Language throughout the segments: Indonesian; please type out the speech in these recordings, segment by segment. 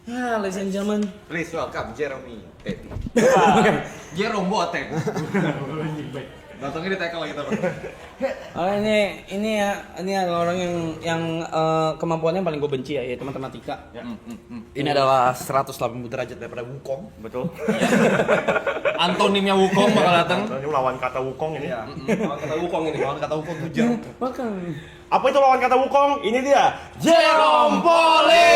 Ya, ladies and gentlemen. Please welcome Jeremy Teti. Jerome Boateng. Datangnya di tackle kita, Bang. Oh ini adalah orang yang kemampuannya paling gue benci ya, yaitu matematika. Ya. Ini adalah 180 derajat daripada Wukong. Betul. Antonimnya Wukong bakal datang. Ini lawan kata Wukong ini. Lawan kata Wukong ini, lawan kata Wukong tuh jam. Makan. Apa itu lawan kata Wukong? Ini dia. Jerome Poli.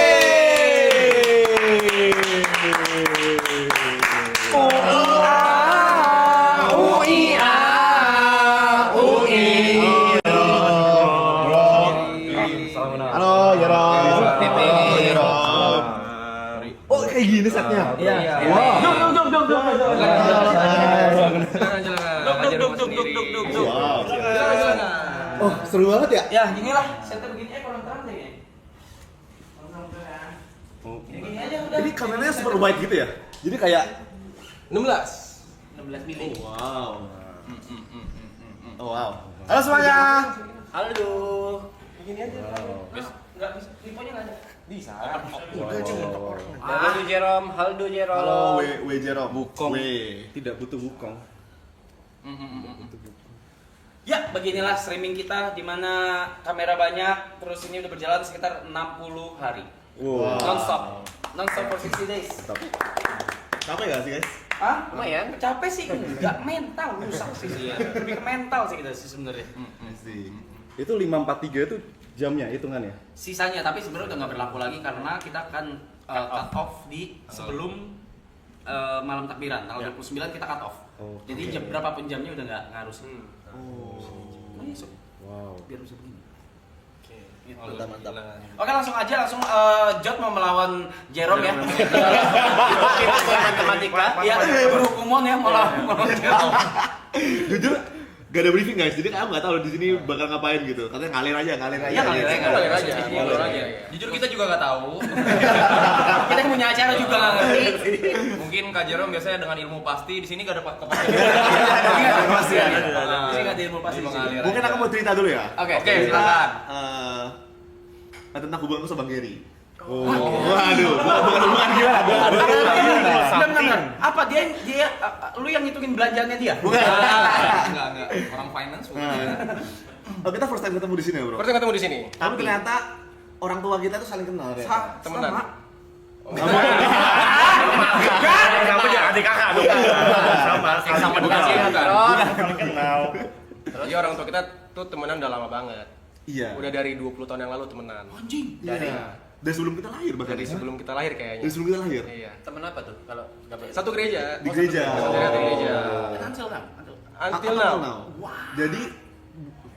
Halo, Jerome. Oh, kayak gini setnya. Iya. Wow. Duk. Oh, seru banget ya? Ya, inilah setnya begini kurang terang deh kayaknya. Gini aja udah. Ini kameranya super wide gitu ya? Jadi kayak 16 mili. wow. Oh, wow. Halo semuanya. Halo. Begini aja. Enggak bisa. Tiponya enggak ada. Bisa. Halo Jerome. Halo, W Jerome. Wukong. W. Tidak butuh Wukong. Ya, beginilah streaming kita di mana kamera banyak, terus ini udah berjalan sekitar 60 hari. Wow. Non-stop for 60 days. Capek gak sih, guys? Hah? Lumayan. Capek sih, enggak mental, rusak sih. Lebih ke mental sih kita sih sebenarnya. Sih. Itu 543 itu jamnya, hitungannya. Sisanya tapi sebenarnya udah nggak berlaku lagi karena kita akan cut off di sebelum malam takbiran tanggal 29 kita cut off. Oh, Jadi jam berapapun jamnya udah nggak harus. Oh. Wow. Biar bisa begini. Gitu. Mantap. Oke langsung aja Jod mau melawan Jerome ya. Matematika. Ya berhukuman ya melawan Jerome. Jujur gak ada briefing guys, jadi kamu nggak tahu di sini bakal ngapain gitu. Katanya ngalir aja. Iya ngalir aja. Jujur kita juga nggak tahu. Kita yang punya acara juga nggak ngerti. Mungkin Kak Jerome biasanya dengan ilmu pasti, di sini nggak ada kepastian. Pasti ada. Ini nggak ada ilmu pasti. Mengalir. Mungkin aku mau cerita dulu ya. Oke, silakan. Tentang hubunganku sama Gary. Oh, waduh, bukan hubungan gimana? Benar. Apa dia lu yang ngitungin belanjaannya dia? Bukan. Enggak. Orang finance bukan. Oh, kita first time ketemu di sini ya, bro. Pertama ketemu di sini. Tapi ternyata orang tua kita tuh saling kenal ya. Temenan. Kamu jangan adik kakak dong. Sama dengan sih bukan. Kenal. Iya orang tua kita tuh temenan udah lama banget. Iya. Udah dari 20 tahun yang lalu temenan. Anjing. Dari sebelum kita lahir bahkan. Dari sebelum kita lahir kayaknya. Dari sebelum kita lahir. Iya. Temen apa tuh kalau nggak boleh? Satu gereja. Di gereja. Satu gereja. Until now. Until now. Jadi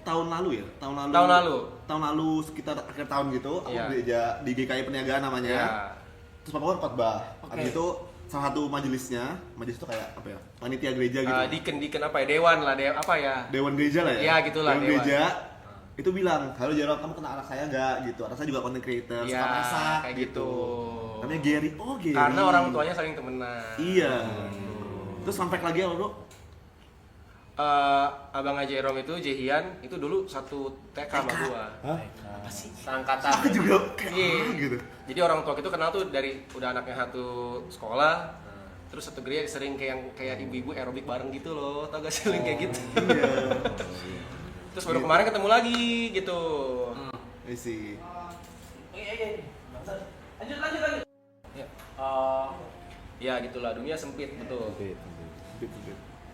tahun lalu ya? Tahun lalu sekitar akhir tahun gitu, aku Iya. gereja di GKI Perniagaan namanya. Iya. Terus papa kan khotbah. Oke. Habis itu salah satu majelis itu kayak apa ya? Panitia gereja gitu. Diken apa ya? Dewan lah, apa ya? Dewan gereja lah ya? Iya, gitulah, Dewan dewan. gereja itu bilang, halo Jerome, kamu kenal anak saya nggak? Gitu, anak saya juga content creator, Iya, suka masak kayak gitu. Namanya Gary, oh Gary. Karena orang tuanya saling temenan. Iya. Terus fun fact lagi apa bro? Abangnya Jerome itu Jehian itu dulu satu TK sama gua. Apa sih? Sangkatan. Aku juga kayak Iya. gitu. Jadi orang tua itu kenal tuh dari udah anaknya satu sekolah. Terus satu gereja sering kayak ibu-ibu aerobik bareng gitu loh. Tau gak sering kayak gitu. Iya. Terus baru kemarin ketemu lagi gitu. I see. Iya. Lanjut. Ya. Ya gitulah, dunia sempit betul.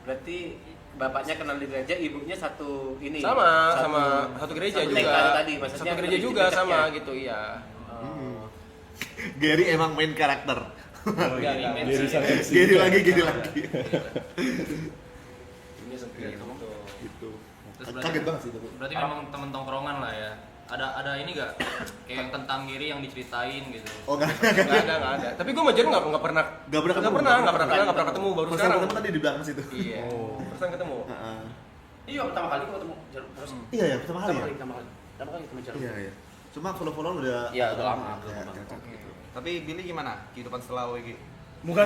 Berarti bapaknya kenal di gereja, ibunya satu ini. Sama satu gereja satu juga. TK tadi, maksudnya Satu gereja lebih juga dekat sama ya? gitu, iya. Gary emang main karakter. Gary Gary lagi. Dunia sempit betul. Gitu. Terus Kaget banget sih itu. Berarti memang temen tongkrongan lah ya. Ada ini gak? Kayak yang tentang Giri yang diceritain gitu. Oh enggak. Nggak ada. Tapi gue sama Jerome nggak pernah nggak pernah ketemu baru First time sekarang. ketemu tadi di belakang situ. Iya. Terus kan ketemu. Heeh. Iya pertama kali ketemu Jerome terus. Iya ya, pertama kali ya. Pertama kali ketemu Jerome. Iya. Cuma follow udah Iya, udah lama. Ya, Tapi Billy gimana? Kehidupan setelah WG? Bukan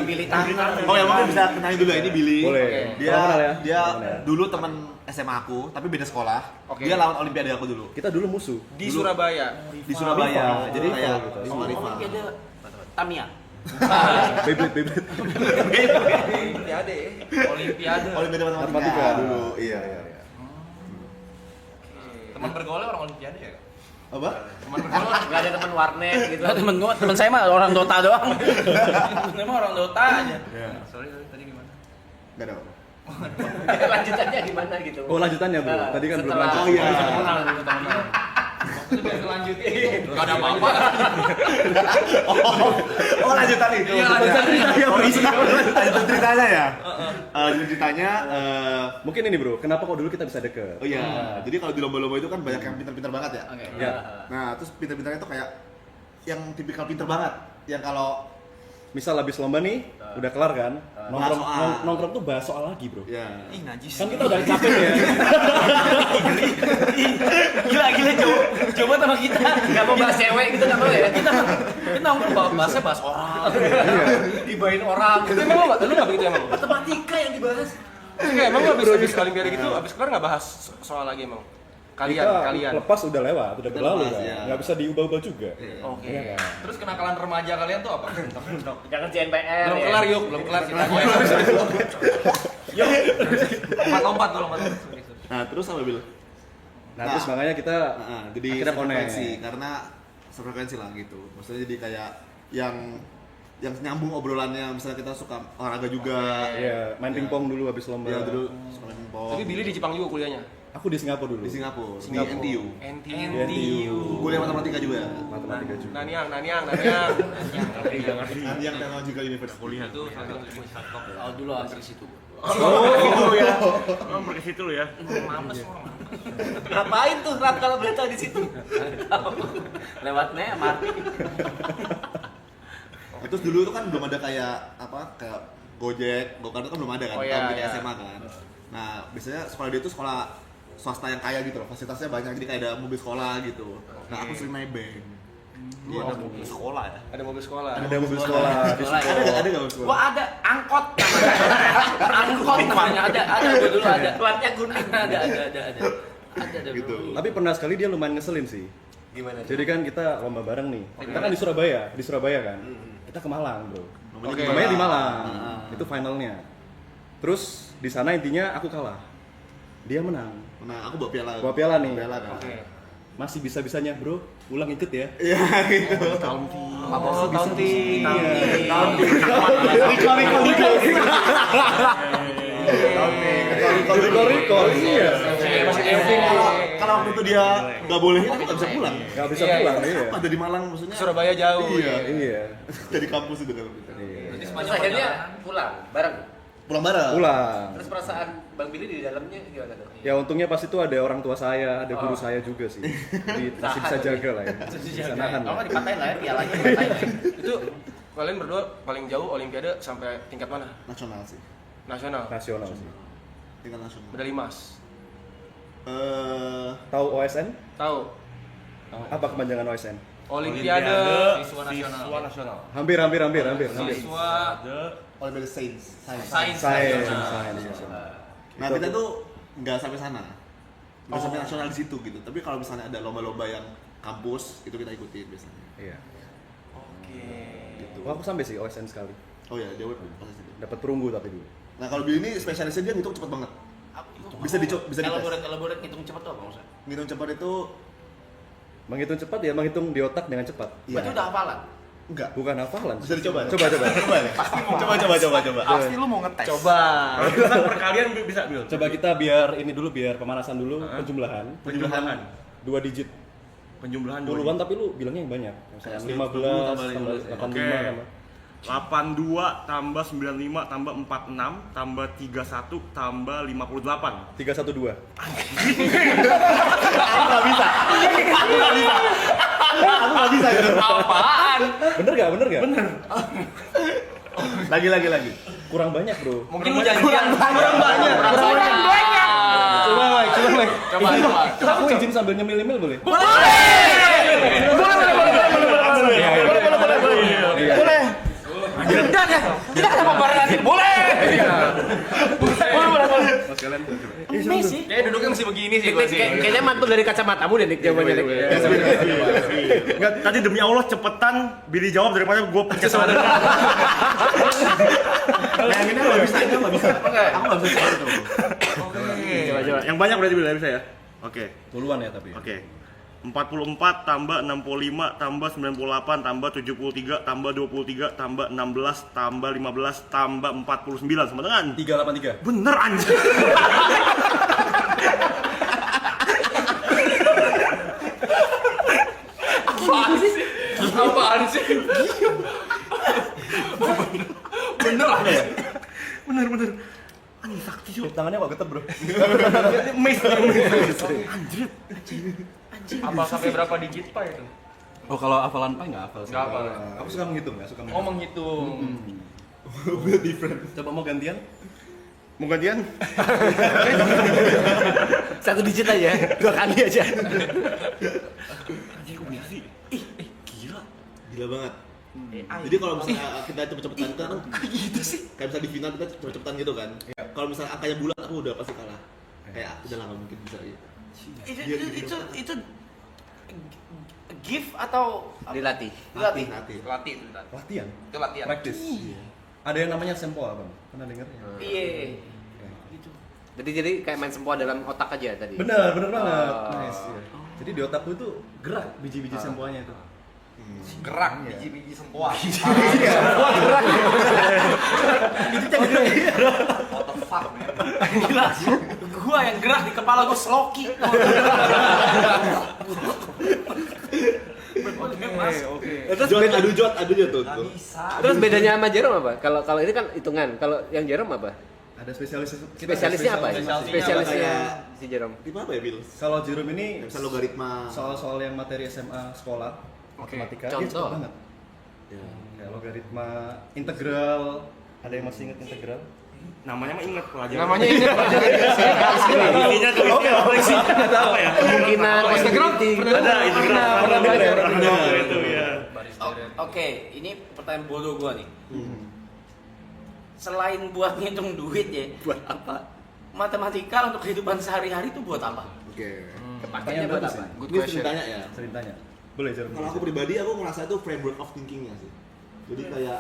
pilih tangan. Oh ya mungkin bisa kenalin dulu ya, ini Billy. Boleh. Dia Salam kenal ya. dia Salam kenal. dulu teman SMA aku, tapi beda sekolah. Oke. Dia lawan Olimpiade aku dulu Kita dulu musuh. Di Surabaya. di Surabaya. Rival. Jadi kayak Rival gitu. sama rival. Olimpiade Tamiya. Beyblade. Olimpiade. Olimpiade. Olimpiade Matematika matematika dulu. Iya. Teman bergaulnya orang Olimpiade ya? Apa? Teman bergaul. Nggak ada teman warnet gitu. Nah, temen saya mah orang Dota doang. Saya mah orang Dota aja. Sorry, tadi gimana? Enggak ada apa. Lanjutannya gimana gitu. Oh lanjutannya bro. Tadi kan belum Setelah- lanjut. Oh, iya. Kenal gitu teman-teman. Itu biar kelanjutin. Gak ada apa-apa. Oh lanjutan itu. Iya, lanjutan ceritanya. Oh, lanjutan ceritanya ya. Lanjutan ceritanya. Mungkin ini bro, kenapa kok dulu kita bisa deket? Oh iya. Jadi kalau di lomba-lomba itu kan banyak yang pintar-pintar banget ya. Oke. Ya. Nah terus pintar-pintarnya tuh kayak yang tipikal pintar banget. Yang kalau Misal habis lomba nih, udah kelar kan? Nongkrong, Bahas soal. nongkrong tuh bahas soal lagi bro. ya. Ih najis. Kan kita udah capek ya. Gila coba sama kita. Nggak mau bahas cewek gitu nggak mau ya. Kita nongkrong bahasnya bahas orang. Dibahin orang. Itu emang lu nggak begitu emang? Matematika yang dibahas. Enggak, emang lu habis Olimpiade gitu, habis kelar nggak bahas soal lagi emang? Kita Kalian. lepas udah lewat, udah berlalu lepas, kan. ya. Nggak bisa diubah-ubah juga. Oke. Iya kan? Terus kenakalan remaja kalian tuh apa? Jangan CNPR. Belum ya. kelar yuk, belum kelar kita. Yuk. Lompat tuh, lompat. Nah terus apa Bil? Nah, terus makanya kita Jadi akhirnya connect. sefrekuensi karena sefrekuensi lah gitu. Maksudnya jadi kayak yang nyambung obrolannya. Misalnya kita suka olahraga juga. Iya, main pingpong dulu habis lomba. Ya dulu suka main pingpong. Tapi Billy di Jepang juga kuliahnya. Aku di Singapura dulu. Di Singapura, di Singapura. NTU. NTU. Kuliah matematika juga. Matematika juga. Naniang. Yang Technological University. Kuliah. Itu salah satu pusat top. Kalau dulu hampir di situ. gitu ya. Pergi situ lu ya. Mampus orang. Ngapain tuh Rap kalau berita di situ? Lewatnya MRT. Terus dulu itu kan belum ada kayak Gojek, Gokar itu kan belum ada kan, Oh, iya, tahun kita iya. SMA kan. Nah, biasanya sekolah dia itu sekolah swasta yang kaya gitu loh, fasilitasnya banyak, jadi kayak ada mobil sekolah gitu. Nah, aku sering nebeng. Iya, ada mobil sekolah ya. Ada mobil sekolah. Ada mobil sekolah. di Sekolah. situ. Ada nggak mobil sekolah? Wah ada angkot. Angkot namanya ada gua dulu ada. Platnya kuning. Ada. Ada Gitu. Tapi pernah sekali dia lumayan ngeselin sih. Gimana? Jadi kan kita lomba bareng nih. Kita kan di Surabaya kan. Kita ke Malang, bro. Oke. Namanya di Malang. Itu finalnya. Terus di sana intinya aku kalah. Dia menang. Nah, aku bawa piala. Bawa piala nih. Piala kan. Oke. Masih bisa-bisanya, bro. Ulang ikut ya. Iya, gitu. Oh, Taunti. Recall. Iya. Kalau waktu itu dia nggak boleh, kan nggak bisa pulang. Gak bisa Iya, pulang, Apa iya. dari Malang maksudnya? Surabaya jauh. Iya. Iya. Dari kampus itu kan. Iya. Terus akhirnya pulang bareng. Pulang bareng. Pulang. Terus perasaan Bang Billy di dalamnya gimana tuh? Ya untungnya pas itu ada orang tua saya, ada guru saya juga sih. Jadi masih bisa jaga lah ya. Bisa nahan. Kalau lah. nggak dipatahin lah ya pialanya dipatahin. Itu kalian berdua paling jauh Olimpiade sampai tingkat mana? Nasional sih. Nasional. Nasional sih. Tingkat nasional. Medali emas. Tahu OSN? Tahu. Apa kepanjangan OSN? Olimpiade Siswa nasional. Hampir. Siswa Olimpiade Sains. sains. Sains. Nah, kita tuh nggak sampai sana. Nggak sampai nasional di situ gitu. Tapi kalau misalnya ada lomba-lomba yang kampus, itu kita ikutin biasanya. Iya. Oke. Gitu. Wah, aku sampai sih OSN sekali. Oh ya, dia proses itu. Dapat perunggu tapi dulu. Nah, kalau Billy ini spesialisnya dia ngitung cepet banget. Bisa dites. Elaborate hitung cepat tuh apa maksudnya? Ngitung cepat itu Menghitung cepat ya, menghitung di otak dengan cepat. Berarti udah hafalan. enggak. Bukan hafalan. Bisa dicoba. Coba. Coba. Pasti lu mau ngetes. Coba. Kan perkalian bisa Bil. Coba kita biar ini dulu, biar pemanasan dulu, penjumlahan. Penjumlahan. 2 digit. Penjumlahan Puluhan tapi lu bilangnya yang banyak. Misalnya 15 tambah 85 Oke. tambah 82 tambah 95 tambah 46 tambah 31 tambah 58. 312. Aku nggak bisa gitu. Apaan? Bener gak? Bener. Lagi. Kurang banyak, bro. Mungkin lu janjian. Coba. Aku izin sambil nyemil-nyemil boleh? Kalian tuh coba. Emes sih. Kayak duduknya masih begini sih gua sih. Kayaknya mantul dari kacamatamu deh, Nik, jawabannya, Nik. Enggak, tadi demi Allah cepetan Billy jawab daripada gue pencet sama Bayanginnya nggak bisa, itu nggak bisa. Aku nggak bisa coba itu. Coba. Yang banyak berarti Billy bisa ya? Oke. Puluhan ya tapi. Oke. 44 tambah 65 tambah 98 tambah 73 tambah 23 tambah 16 tambah 15 tambah 49 sama dengan 383. bener anjir. Apaan sih? Bener lah ya. Bener. Anjir sakti cuy. Tangannya kok getar, Bro? Miss. Anjir. Apa sampai berapa digit Pak itu? Oh, kalau hafalan Pai nggak hafal sih. Nggak hafal. Aku suka menghitung, nggak suka Oh, menghitung. Coba mau gantian? Mau gantian? Satu digit aja, 2 kali aja. Anjir kok bisa sih? Gila banget. Jadi kalau misalnya kita cepet-cepetan kan gitu sih. Kayak misalnya di final kita cepet-cepetan gitu kan. Kalau misalnya angkanya bulat aku udah pasti kalah. Kayak udah lah nggak mungkin bisa gitu. Itu gift atau Dilatih. Latih. Latih itu tadi. Latihan. Itu latihan. Praktis. Ada yang namanya sempoa, Bang. Pernah dengar ya? iya. Jadi kayak main sempoa dalam otak aja tadi. Bener banget. Oh. Nice. Iya. Jadi di otakku itu gerak biji-biji sempoanya itu. Gerak biji-biji sempoa. What the fuck, man? Gila. Gua yang gerak di kepala gua Sloki. Oke. Adu jod tuh. Terus bedanya sama Jerome apa? Kalau ini kan hitungan, kalau yang Jerome apa? Ada spesialisnya. Spesialisnya apa? Spesialisnya si Jerome. Tipe apa ya, Bil? Kalau Jerome ini Misal logaritma. soal-soal yang materi SMA sekolah, matematika, dia Contoh. cepet banget. Kayak logaritma, integral. Ada yang masih ingat integral? Namanya mah inget pelajaran. Namanya ini pelajaran Intinya tuh apa ya? Kemungkinan Instagram Ada integral. Pernah itu ya. Oke, ini pertanyaan bodoh gua nih. Selain buat ngitung duit ya, buat apa? Matematika untuk kehidupan sehari-hari itu buat apa? Oke. Pakainya buat apa? Ini sering tanya ya. Sering tanya. Boleh Jerome. Kalau aku pribadi aku ngerasa itu framework of thinking-nya sih. Jadi kayak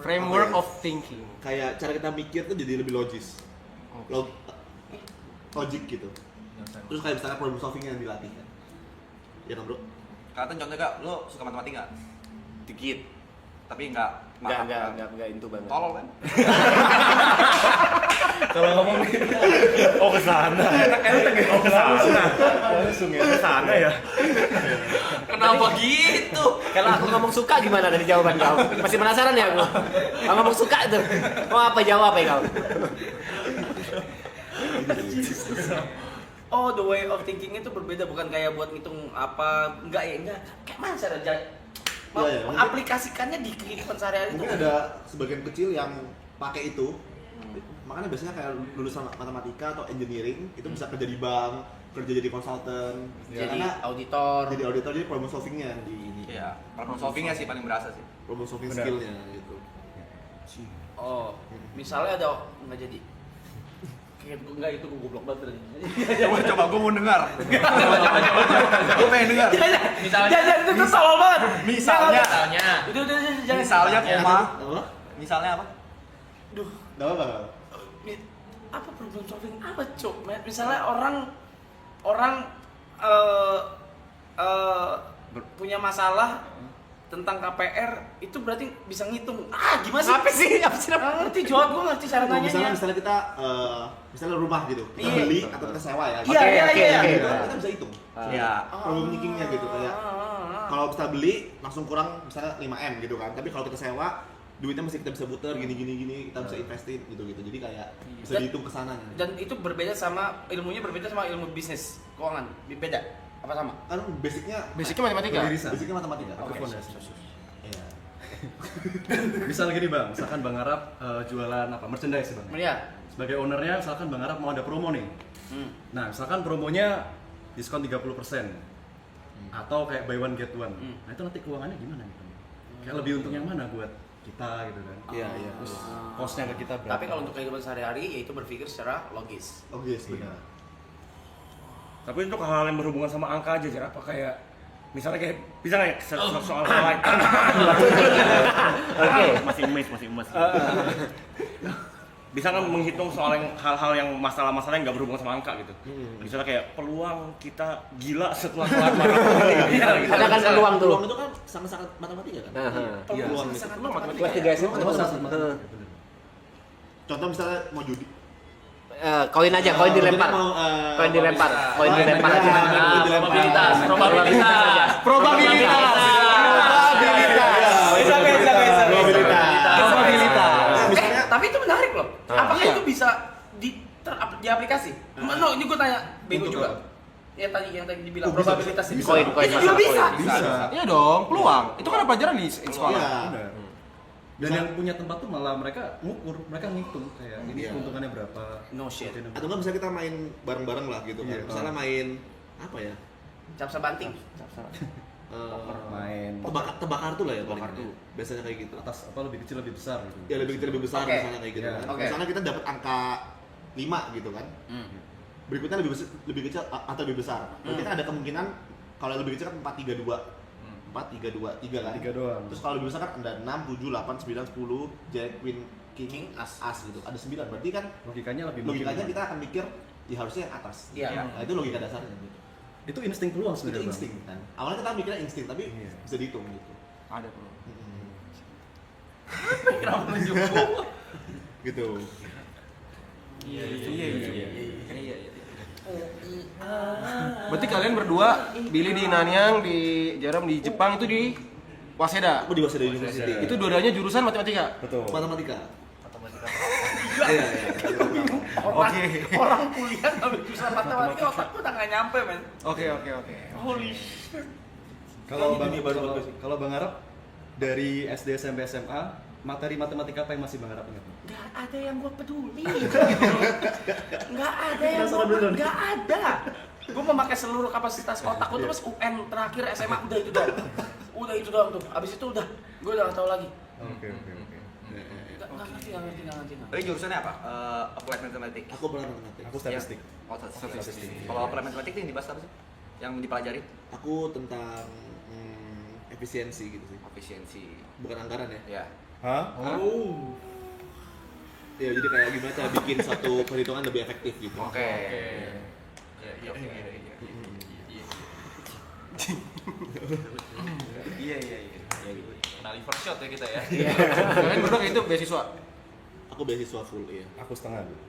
framework of thinking. kayak cara kita mikir tuh jadi lebih logis. Logik gitu. Terus kayak misalnya problem solving yang dilatih kan. Ya kan, Bro? Kata contohnya Kak, lo suka matematika? Dikit. Tapi enggak Enggak itu banget. tolol kan? Kalau ngomong Oh ke sana. Oh ke sana. langsung ya. Ke sana ya. Kenapa gitu? Kalau aku ngomong suka gimana tadi jawaban kau? Masih penasaran ya aku? Kalau ngomong suka tuh, mau apa jawab ya kau? Oh, the way of thinking itu berbeda, bukan kayak buat ngitung apa, enggak. Kayak mana cara Iya, mengaplikasikannya di kehidupan sehari-hari itu? Mungkin ada sebagian kecil yang pakai itu. Makanya biasanya kayak lulusan matematika atau engineering itu bisa kerja di bank, kerja jadi konsultan, Jadi karena auditor. jadi auditor, jadi problem solvingnya di ini. Iya, problem solvingnya sih paling berasa sih. Problem solving Benar. skillnya gitu. Oh, misalnya ada nggak jadi. Kayak enggak itu gue goblok banget tadi. Coba gue mau dengar. Gue pengen dengar. Misalnya Jangan itu tolol banget. Misalnya, Itu jangan. misalnya koma. Apa? Misalnya apa? Duh, Gak apa-apa. apa problem solving apa cok? Misalnya orang punya masalah tentang KPR itu berarti bisa ngitung. Gimana sih? Apa sih? Apa sih? Nggak ngerti, jawab gue ngerti cara nanyanya. Misalnya kita misalnya rumah gitu, kita Iya. beli atau kita sewa ya. Iya, iya, Oke, iya. oke. Gitu, kita bisa hitung. Iya. Problem thinkingnya gitu kayak kalau kita beli langsung kurang misalnya 5M gitu kan. Tapi kalau kita sewa duitnya masih kita bisa puter gini, kita bisa investin gitu. Jadi kayak bisa Dan- dihitung ke sananya. Dan itu berbeda sama ilmunya berbeda sama ilmu bisnis keuangan. Beda apa sama? Kan basicnya matematika. Irisan. basicnya matematika. Oke. Fondasi. Iya. Misal gini Bang, misalkan Bang Arab jualan apa? Merchandise Bang. Iya. Sebagai ownernya, misalkan Bang Arab mau ada promo nih. Nah, misalkan promonya diskon 30% atau kayak buy one get one. Nah, itu nanti keuangannya gimana nih Bang? Kayak lebih untung yang mana buat kita gitu kan. Iya. Terus kosnya ke kita berapa? Tapi kalau untuk kehidupan sehari-hari, yaitu berpikir secara logis. Oke, benar. Tapi untuk hal-hal yang berhubungan sama angka aja, Jar, apa kayak misalnya kayak bisa nggak ya soal hal lain? Oke. Masih emas. Bisa nggak menghitung soal hal-hal yang masalah-masalah yang nggak berhubungan sama angka gitu? Misalnya kayak peluang kita gila setelah kelar matematika. Ada kan peluang tuh. Peluang itu kan sangat-sangat matematika kan. Peluang itu. Kelas 3 SMA Peluang masa? sangat-sangat. Contoh misalnya mau judi. Koin aja, koin dilempar. Mau, Koin dilempar. Koin dilempar aja. Probabilitas. Tapi itu menarik loh. Apakah itu bisa di aplikasi? No, ini gue tanya Bego juga. Yang tadi dibilang probabilitas itu. Koin Itu juga bisa. Iya dong, peluang. Itu kan pelajaran di sekolah. Iya. Benar. Dan yang punya tempat tuh malah mereka ngukur, mereka ngitung kayak ini Iya. keuntungannya berapa. No shit. Atau enggak bisa kita main bareng-bareng lah gitu kan. Iya. Misalnya main apa ya? Capsa banting. Main Tebak kartu lah ya paling. kartu. Biasanya kayak gitu. atas apa lebih kecil lebih besar gitu. Ya lebih kecil lebih besar Oke. misalnya kayak gitu Iya. kan. Oke. Misalnya kita dapat angka 5 gitu kan. Berikutnya lebih kecil atau lebih besar. Berarti kan ada kemungkinan kalau yang lebih kecil kan 4-3-2. 4-3-2-3 kan. 3 doang. Terus kalau lebih besar kan ada 6, 7, 8, 9, 10, Jack, Queen, King, As gitu. Ada 9. Berarti kan Logikanya lebih logikanya mungkin. kita akan mikir ya harusnya yang atas. Iya. Nah, itu logika dasarnya gitu. Itu insting peluang Itu sebenarnya. Bang. insting kan. Awalnya kita mikirnya insting tapi Iya. bisa dihitung gitu. Ada peluang. Kenapa menunjukku? Gitu. Iya. Berarti kalian berdua, Billy di Nanyang, di Jaram di Jepang itu di Waseda. Aku di Waseda University. Itu dua-duanya jurusan matematika. Betul. matematika. Iya. Orang kuliah ngambil jurusan matematika, otakku udah nggak nyampe men. Oke. Holy shit. Kalau Bang Arap dari SD SMP SMA materi matematika apa yang masih Bang Arap ingat? Gak ada yang gue peduli. Gak ada yang gak ada. Gue memakai seluruh kapasitas otak gue tuh pas UN terakhir SMA udah itu doang. Udah itu doang tuh. Abis itu udah, gue udah gak tahu lagi. Oke. Gak ngerti. Tadi jurusannya apa? Applied Mathematics. Aku pernah matematika. Aku statistik. Oh, statistik. Kalau Applied Mathematics yang dibahas apa sih? Yang dipelajari? Aku tentang efisiensi gitu sih. Efisiensi. Bukan anggaran ya. Ya. Hah? Oh. Ya jadi kayak gimana cara bikin satu perhitungan lebih efektif gitu. Oke. Iya. Kenali first shot ya kita ya. Kalian berdua kayak itu beasiswa. Aku beasiswa full iya. Aku setengah dulu.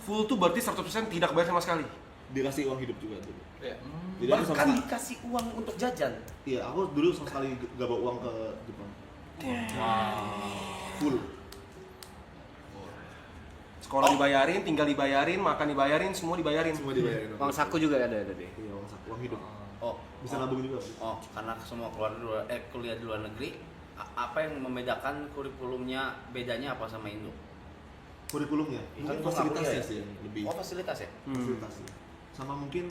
Full tuh berarti 100% tidak bayar sama sekali. Dikasih uang hidup juga dulu. Iya. Jadi aku sama Bahkan dikasih uang untuk jajan. iya, aku dulu sama sekali gak bawa uang ke Jepang. Full. Sekolah dibayarin, tinggal dibayarin, makan dibayarin, semua dibayarin. Semua dibayarin. Uang saku juga ada tadi. Iya, uang hidup. Oh, Bisa nabung juga. karena semua kuliah di luar negeri, apa yang membedakan kurikulumnya bedanya apa sama Indo? Kurikulumnya, mungkin gua nggak fasilitasnya kuliah ya? sih yang lebih. Oh, fasilitas ya? Fasilitasnya. Sama mungkin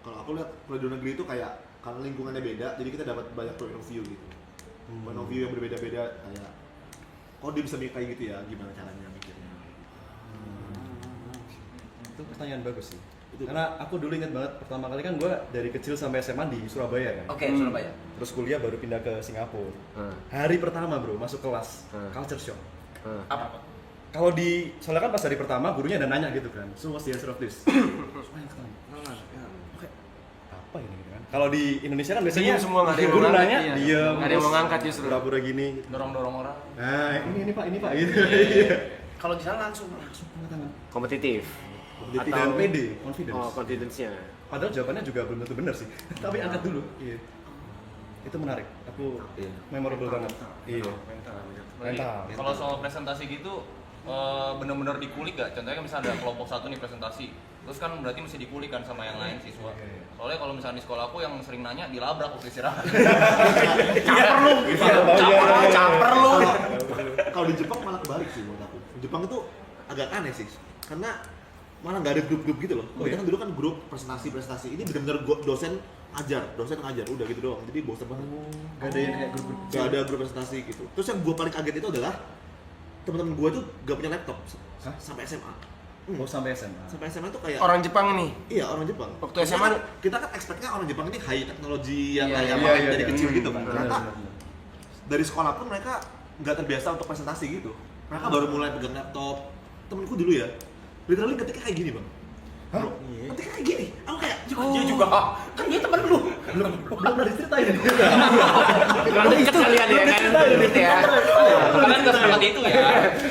kalau aku lihat kuliah di luar negeri itu kayak karena lingkungannya beda, jadi kita dapat banyak point of view gitu. Point of view yang berbeda-beda kayak kok dia bisa mikir kayak gitu ya, gimana caranya mikirnya. Itu pertanyaan bagus sih. Itu. Karena aku dulu ingat banget pertama kali kan gue dari kecil sampai SMA di Surabaya kan. Oke, Surabaya. Terus kuliah baru pindah ke Singapura. Hari pertama bro masuk kelas culture shock. Apa? Kalau di soalnya kan pas hari pertama gurunya ada nanya gitu kan. So what's the answer of this? Apa ini gitu kan? Kalau di Indonesia kan biasanya Diam semua, nggak ada yang guru mau nanya, ngangkat, iya. diam. Nggak ada yang mau terus ngangkat justru. Pura-pura gini. Dorong-dorong orang. Nah, ini pak gitu. Iya. Kalau di sana langsung Angkat tangan. Kompetitif. Jadi dan pede, confidence. Oh, confidence-nya. Padahal jawabannya juga belum tentu benar sih. Tapi angkat dulu. Iya. Itu menarik. Aku memorable banget. Iya. Mental. Kalau soal presentasi gitu bener-bener dikulik gak? Contohnya kan misalnya ada kelompok satu nih presentasi, terus kan berarti mesti dikulik kan sama yang lain siswa. Soalnya kalau misalnya di sekolah aku yang sering nanya dilabrak waktu istirahat. Caper lu. Kalau di Jepang malah kebalik sih menurut aku. Jepang itu agak aneh sih. Karena malah nggak ada grup-grup gitu loh. Kalau kan dulu kan grup presentasi, ini benar-benar dosen ngajar, udah gitu doang. Jadi bosan banget. Gak ada yang kayak grup-grup. Gak ada grup presentasi gitu. Terus yang gue paling kaget itu adalah teman-teman gue tuh gak punya laptop sampai SMA. Oh sampai SMA. Sampai SMA tuh kayak Orang Jepang nih. Iya orang Jepang. Waktu SMA kita kan expect-nya orang Jepang ini high teknologi yang Iya, kayak iya, main iya, dari iya. kecil gitu kan. Benar, Ternyata benar. dari sekolah pun mereka nggak terbiasa untuk presentasi gitu. Mereka baru mulai pegang laptop. Temenku dulu ya, literally ketiknya kayak gini bang. Bro, ketiknya kayak gini. Aku kayak Dia juga, kan dia temen lu. Belum ada ceritain. Kurang dekat kalian ya kan? Gitu ya. Kalian nggak seperti itu ya.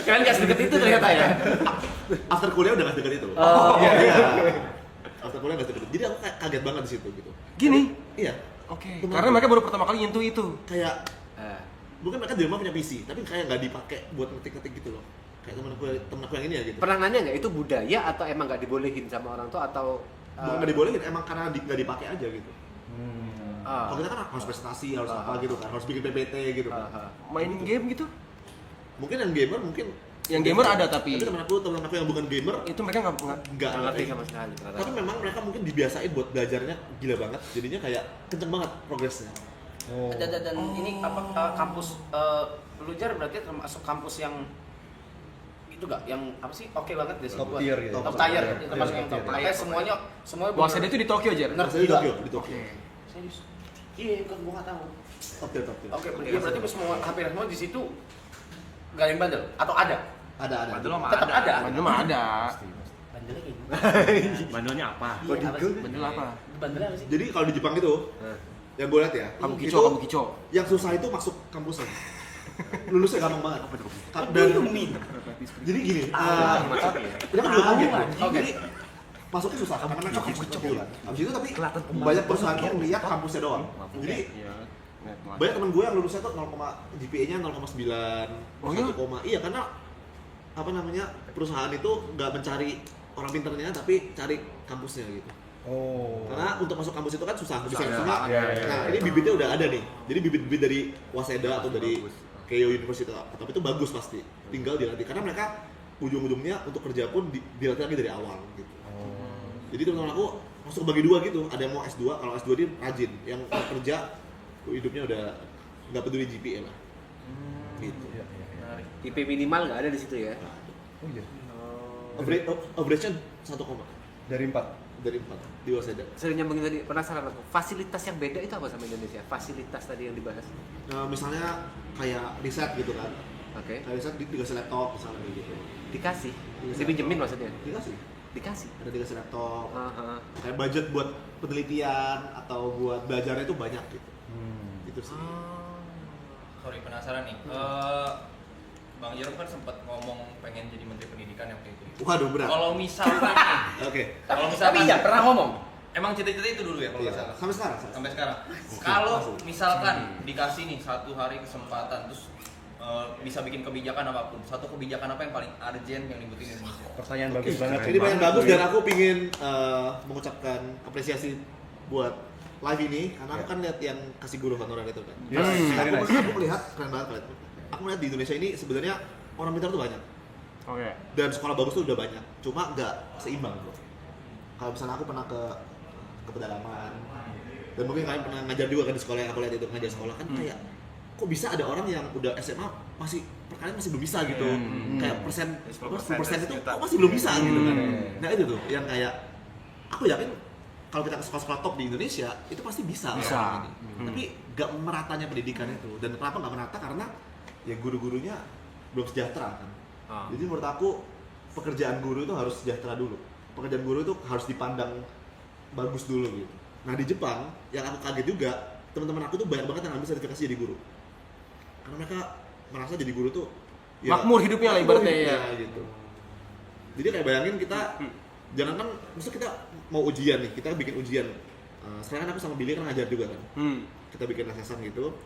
Kalian gak sedekat itu ternyata ya. After kuliah udah nggak sedekat itu. Oh, Iya. After kuliah nggak sedekat itu. Jadi aku kayak kaget banget di situ gitu. gini. Iya. Oke. Temen Karena aku. mereka baru pertama kali nyentuh itu. Kayak mungkin mereka di rumah punya PC, tapi kayak nggak dipakai buat ngetik-ngetik gitu loh. Kayak temen aku yang ini ya gitu. Pernah nanya nggak itu budaya atau emang nggak dibolehin sama orang tua atau Bukan nggak dibolehin, emang karena nggak dipakai aja gitu. ah, Kalau kita kan harus presentasi, harus apa gitu kan, harus bikin PPT gitu kan. Main game gitu. Mungkin yang gamer mungkin Yang gamer ada tapi temen aku yang bukan gamer itu mereka nggak nggak nggak ngerti ngerti. sama sekali ternyata. Tapi memang mereka mungkin dibiasain buat belajarnya gila banget, jadinya kayak kenceng banget progresnya. Oh. Dan ini apa kampus lu Jar berarti termasuk kampus yang itu gak yang apa sih oke banget deh Top tier gitu. top tier termasuk yang top Top tier. makanya semuanya Waseda itu di Tokyo aja. bener Saya di gila. Tokyo, di Tokyo. Serius iya kan gua nggak tahu Top tier, top tier. oke iya berarti semua hampir semua di situ gak ada yang bandel atau ada Ada. Bandel mah tetap ada Bandel mah ada. bandelnya gimana Bandelnya apa? iya apa sih Bandel apa? bandelnya apa sih Jadi kalau di Jepang itu, yang gue lihat ya, Kamu itu kico. yang susah itu masuk kampusnya. Lulusnya gampang banget. Jadi gini, kita kan juga kaget. Jadi masuknya susah karena mereka kampus kecil kan. Habis itu tapi banyak perusahaan tuh ngeliat kampusnya doang. Jadi banyak temen gue yang lulusnya tuh GPA-nya 0,9, Oh iya? 1, iya karena apa namanya perusahaan itu nggak mencari orang pinternya tapi cari kampusnya gitu. Oh. Karena untuk masuk kampus itu kan susah, bisa Iya, cuma. iya. Nah ini bibitnya udah ada nih. Jadi bibit-bibit dari Waseda atau dari Keio University tapi itu bagus pasti. Tinggal dilatih karena mereka ujung-ujungnya untuk kerja pun dilatih lagi dari awal gitu. Jadi teman-teman aku masuk bagi dua gitu. Ada yang mau S2, kalau S2 dia rajin. Yang kerja hidupnya udah nggak peduli GPA lah. Gitu. IP minimal nggak ada di situ ya. Oh iya. Average-nya 1, Dari 4. dari 4 di Waseda. Sering nyambungin tadi, penasaran aku. Fasilitas yang beda itu apa sama Indonesia? Fasilitas tadi yang dibahas. Nah, misalnya kayak riset gitu kan. Oke. Kayak riset dikasih laptop misalnya gitu. Dikasih. Iya. Dipinjemin maksudnya. Dikasih. Dikasih. Ada dikasih laptop. Aha. Kayak budget buat penelitian atau buat belajarnya itu banyak gitu. Gitu sih. Sorry, penasaran nih. Bang Jerome kan sempat ngomong pengen jadi menteri pendidikan yang kayak gitu. Waduh berat. Kalau misalkan nih, Oke. kalau tapi misalkan iya pernah ngomong emang cita-cita itu dulu ya kalau Iya. nggak salah. Sampai sekarang. Sampai sekarang. Kalau misalkan dikasih nih 1 hari kesempatan terus bisa bikin kebijakan apapun, satu kebijakan apa yang paling urgent yang dibutuhin Indonesia? Pertanyaan bagus banget. Ini banyak bagus dan aku pingin mengucapkan apresiasi buat live ini karena aku kan lihat yang kasih guru honorer itu kan. Yes, very nice. Aku melihat keren banget. Aku melihat di Indonesia ini sebenarnya orang pintar tuh banyak. Oke. Dan sekolah bagus tuh udah banyak, cuma nggak seimbang bro. Kalau misalnya aku pernah ke pedalaman, dan mungkin kalian pernah ngajar juga kan di sekolah yang aku lihat itu ngajar sekolah kan kayak kok bisa ada orang yang udah SMA masih perkalian masih belum bisa gitu, kayak persen 10% itu kok masih belum bisa gitu kan. Nah itu tuh yang kayak aku yakin kalau kita ke sekolah-sekolah top di Indonesia itu pasti bisa. Orang ini. Tapi nggak meratanya pendidikan itu, dan kenapa nggak merata karena ya guru-gurunya belum sejahtera kan. Jadi menurut aku pekerjaan guru itu harus sejahtera dulu. Pekerjaan guru itu harus dipandang bagus dulu gitu. Nah di Jepang yang aku kaget juga teman-teman aku tuh banyak banget yang ambil sertifikasi jadi guru. Karena mereka merasa jadi guru tuh Makmur hidupnya lah ibaratnya ya. gitu. Jadi kayak bayangin kita jangan kan maksud kita mau ujian nih, kita bikin ujian. Sekarang kan aku sama Billy kan ngajar juga kan. Kita bikin assessment gitu.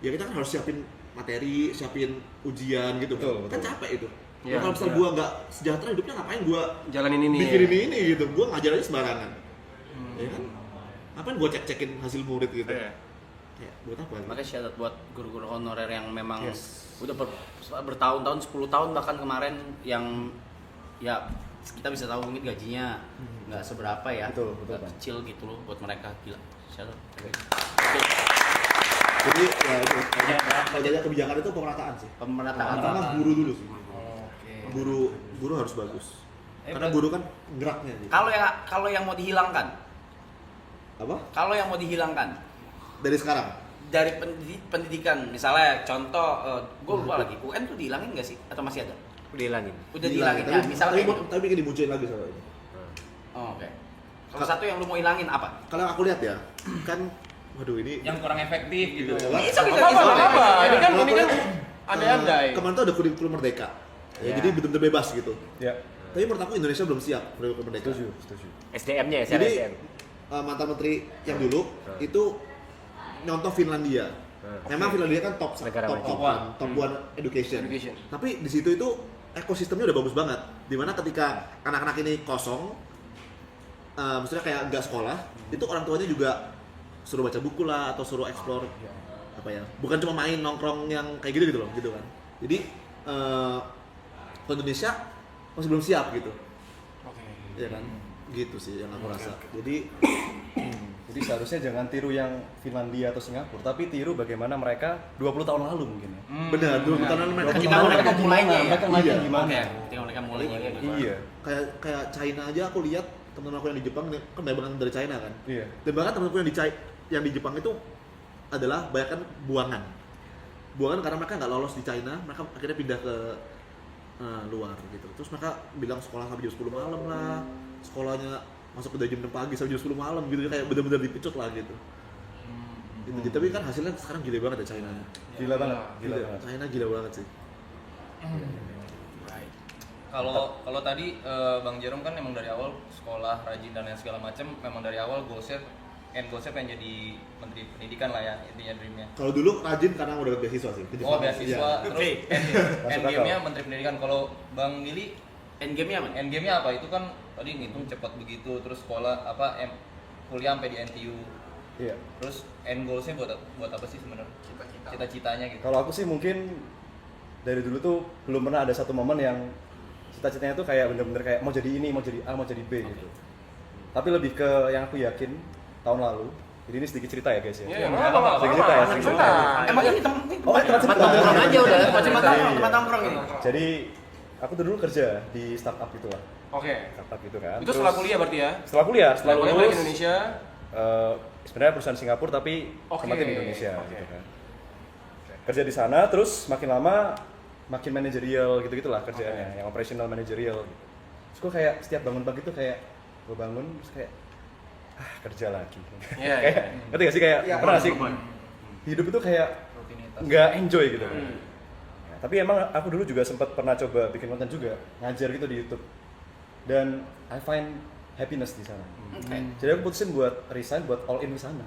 Ya kita kan harus siapin materi, siapin ujian gitu kan. Kan capek itu. Ya, kalau misal gua nggak sejahtera hidupnya ngapain gua Jalanin ini. bikin ini gitu. Gua ngajar aja sembarangan. Ya kan? Ngapain gua cek-cekin hasil murid gitu. Iya. Ya, buat apa? Makanya syarat buat guru-guru honorer yang memang udah bertahun-tahun, 10 tahun bahkan kemarin yang ya kita bisa tahu mungkin gajinya nggak seberapa ya, Betul, nggak Bang. kecil gitu loh buat mereka. Gila. Jadi ya itu kalau jaga kebijakan itu pemerataan sih. Pemerataan. Pertama guru dulu sih. Oke. Guru harus bagus. Karena guru kan geraknya gitu. Kalau yang mau dihilangkan, Apa? kalau yang mau dihilangkan Dari sekarang. dari pendidikan, misalnya contoh, gue lupa lagi, UN tuh dihilangin nggak sih atau masih ada? Dihilangin. Udah dihilangin ya, misalnya kayak gitu. tapi bikin dimunculin lagi soalnya. Oh, oke. Kalau satu yang lu mau hilangin apa? Kalau aku lihat ya, kan waduh ini Yang kurang efektif gitu. Bisa Apa? Ini kan andai-andai. Kemarin tuh ada kurikulum merdeka. Ya, jadi betul-betul bebas gitu. Ya, Tapi menurut aku Indonesia belum siap kurikulum merdeka. setuju. SDM-nya ya, secara Jadi SDM. mantan menteri yang dulu itu nyontoh Finlandia. Memang Finlandia kan top Negara maju. top one education. Tapi di situ itu ekosistemnya udah bagus banget. Dimana ketika anak-anak ini kosong, maksudnya kayak nggak sekolah, itu orang tuanya juga suruh baca buku lah atau suruh explore apa ya. Bukan cuma main nongkrong yang kayak gitu loh, gitu kan. Jadi Indonesia masih belum siap gitu. Iya kan? Gitu sih yang aku rasa. Jadi seharusnya jangan tiru yang Finlandia atau Singapura, tapi tiru bagaimana mereka 20 tahun lalu mungkin ya. Benar, dulu pertanyaan mereka Kita mereka mulainya ya. Mereka mulainya Iya. gimana? Oke, tinggal mereka mulainya kayak gitu. Iya. kayak China aja aku lihat teman-teman aku yang di Jepang kan banyak banget dari China kan. Iya. Dan bahkan teman-temanku yang di Jepang itu adalah banyak buangan. Buangan karena mereka nggak lolos di China, mereka akhirnya pindah ke luar gitu. Terus mereka bilang sekolah sampai jam 10 malam lah. Sekolahnya masuk ke jam 6 pagi sampai jam 10 malam gitu, kayak benar-benar dipecut lah gitu. Gitu. Tapi kan hasilnya sekarang gila banget ya China. Gila banget, gila banget. China gila banget sih. Kalau tadi Bang Jerome kan memang dari awal sekolah rajin dan lain segala macam, memang dari awal goalsnya pengen jadi menteri pendidikan lah ya, intinya dreamnya. Kalau dulu rajin karena udah dapat beasiswa sih. ke Jepang. Oh beasiswa, Iya. terus endgame-nya menteri pendidikan. Kalau Bang Willy Endgame-nya apa? endgame-nya apa? Itu kan tadi ngitung cepat begitu, terus sekolah kuliah sampai di NTU. Iya. Terus end goals-nya buat apa sih sebenarnya? Cita-citanya gitu. Kalau aku sih mungkin dari dulu tuh belum pernah ada satu momen yang cita-citanya tuh kayak bener-bener kayak mau jadi ini, mau jadi A, mau jadi B gitu. Tapi lebih ke yang aku yakin tahun lalu. Jadi ini sedikit cerita ya guys ya. Iya, Sedikit cerita ya. Sedikit cerita. Emang ini temen Tempat nongkrong aja udah. tempat nongkrong ini. Jadi aku tuh dulu kerja di startup gitu lah. Oke. Startup gitu kan. Itu setelah kuliah berarti ya? Setelah kuliah, Setelah kuliah balik ke Indonesia. Sebenarnya perusahaan Singapura tapi tempatnya di Indonesia gitu kan. Kerja di sana terus makin lama makin manajerial gitu-gitulah kerjaannya, yang operational manajerial. Terus gue kayak setiap bangun pagi tuh kayak gue bangun terus kayak kerja lagi. Iya. Kayak ngerti gak sih kayak pernah sih hidup itu kayak nggak enjoy gitu. Ya, tapi emang aku dulu juga sempat pernah coba bikin konten juga, ngajar gitu di YouTube. Dan I find happiness di sana. Jadi aku putusin buat resign, buat all in di sana.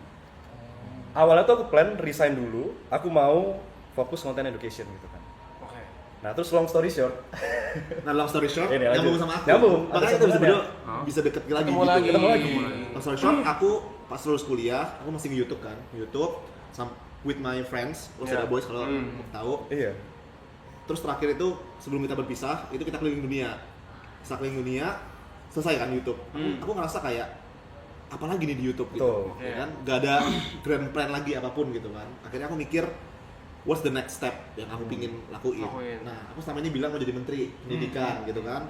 Awalnya tuh aku plan resign dulu, aku mau fokus konten education gitu kan. Oke. Nah terus long story short, Nah, long story short, Ini lanjut. nyambung sama aku. Nyambung. Makanya Ada kita bisa sambungannya. bisa deket lagi. Ketemu gitu. lagi. Ketemu lagi. Long story short, aku pas lulus kuliah, aku masih nge-YouTube kan. YouTube with my friends, Yeah. Waseda Boys kalau tahu. iya. Terus terakhir itu sebelum kita berpisah, itu kita keliling dunia. Setelah keliling dunia, selesai kan YouTube. Aku ngerasa kayak apalagi nih di YouTube gitu. Betul. Ya kan? Gak ada grand plan lagi apapun gitu kan. Akhirnya aku mikir what's the next step yang aku pingin lakuin. Nah, aku selama ini bilang mau jadi menteri pendidikan gitu kan.